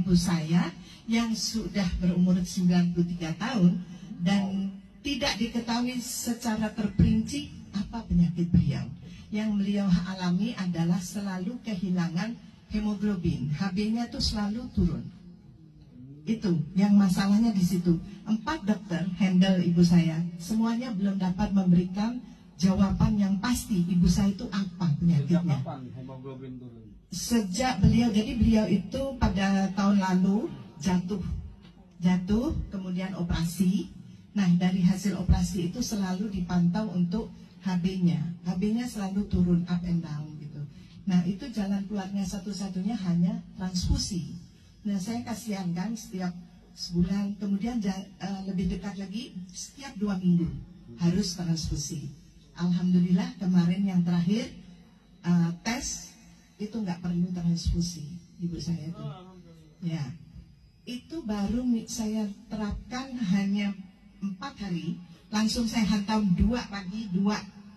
ibu saya yang sudah berumur 93 tahun dan tidak diketahui secara terperinci apa penyakit beliau. Yang beliau alami adalah selalu kehilangan hemoglobin, HB-nya tuh selalu turun. Itu yang masalahnya di situ. 4 dokter handle ibu saya, semuanya belum dapat memberikan jawaban yang pasti ibu saya itu apa penyakitnya. Sejak kapan hemoglobin turun? Sejak beliau itu pada tahun lalu jatuh, kemudian operasi. Nah, dari hasil operasi itu selalu dipantau untuk HB-nya selalu turun, up and down gitu. Nah, itu jalan keluarnya satu-satunya hanya transfusi. Nah, saya kasihankan setiap sebulan, kemudian lebih dekat lagi setiap 2 minggu harus transfusi. Alhamdulillah kemarin yang terakhir tes itu nggak perlu transfusi ibu saya itu. Ya, itu baru saya terapkan hanya 4 hari, langsung saya hantam 2 pagi, 2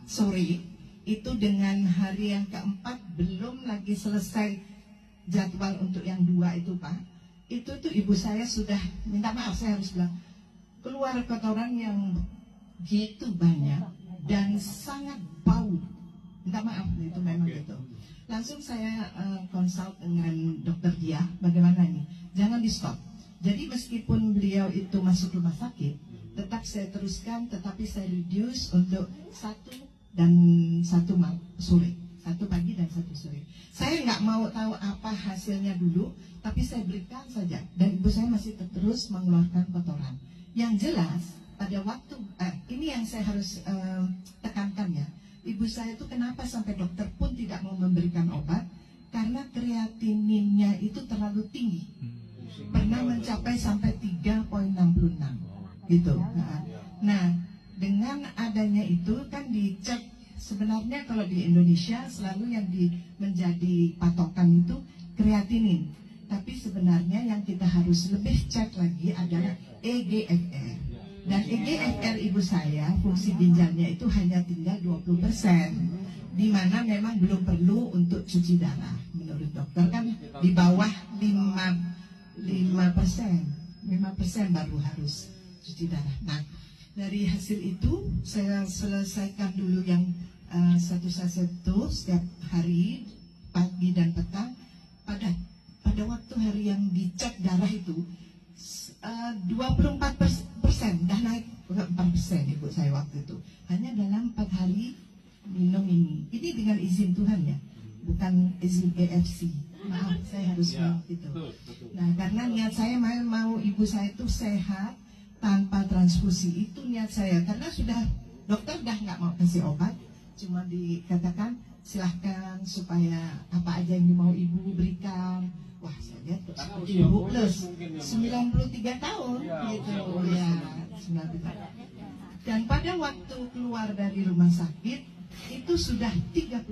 sore. Itu dengan hari yang keempat belum lagi selesai jadwal untuk yang 2 itu Pak. Itu tuh ibu saya sudah, minta maaf saya harus bilang, keluar kotoran yang gitu banyak dan sangat bau. Minta maaf, itu memang gitu. Langsung saya konsult dengan dokter dia, bagaimana ini? Jangan di stop. Jadi meskipun beliau itu masuk rumah sakit, tetap saya teruskan, tetapi saya reduce untuk 1 dan 1 sore, 1 pagi dan 1 sore. Saya nggak mau tahu apa hasilnya dulu, tapi saya berikan saja. Dan ibu saya masih terus mengeluarkan kotoran. Yang jelas pada waktu ini yang saya harus tekankan ya. Ibu saya itu kenapa sampai dokter pun tidak mau memberikan obat, karena kreatininnya itu terlalu tinggi. Pernah mencapai sampai 3,66 gitu. Nah, dengan adanya itu kan dicek, sebenarnya kalau di Indonesia selalu yang menjadi patokan itu kreatinin. Tapi sebenarnya yang kita harus lebih cek lagi adalah EGFR. Dan EGFR ibu saya, fungsi ginjalnya itu hanya tinggal 20%, di mana memang belum perlu untuk cuci darah. Menurut dokter kan di bawah 5% baru harus cuci darah. Nah, dari hasil itu saya selesaikan dulu yang satu saset itu setiap hari pagi dan petang. Pada waktu hari yang dicek darah itu 24% dah naik ke 4% ibu saya waktu itu. Hanya dalam 4 hari minum ini. Ini dengan izin Tuhan ya, bukan izin AFC. Maaf, saya harus bilang gitu. Nah, karena niat saya mau ibu saya itu sehat tanpa transfusi, itu niat saya. Karena sudah dokter dah nggak mau kasih obat, cuma dikatakan silahkan supaya apa aja yang mau ibu berikan. Wah, saya lihat seperti ibu plus 93 tahun gitu ya, 93. Dan pada waktu keluar dari rumah sakit itu sudah 30%.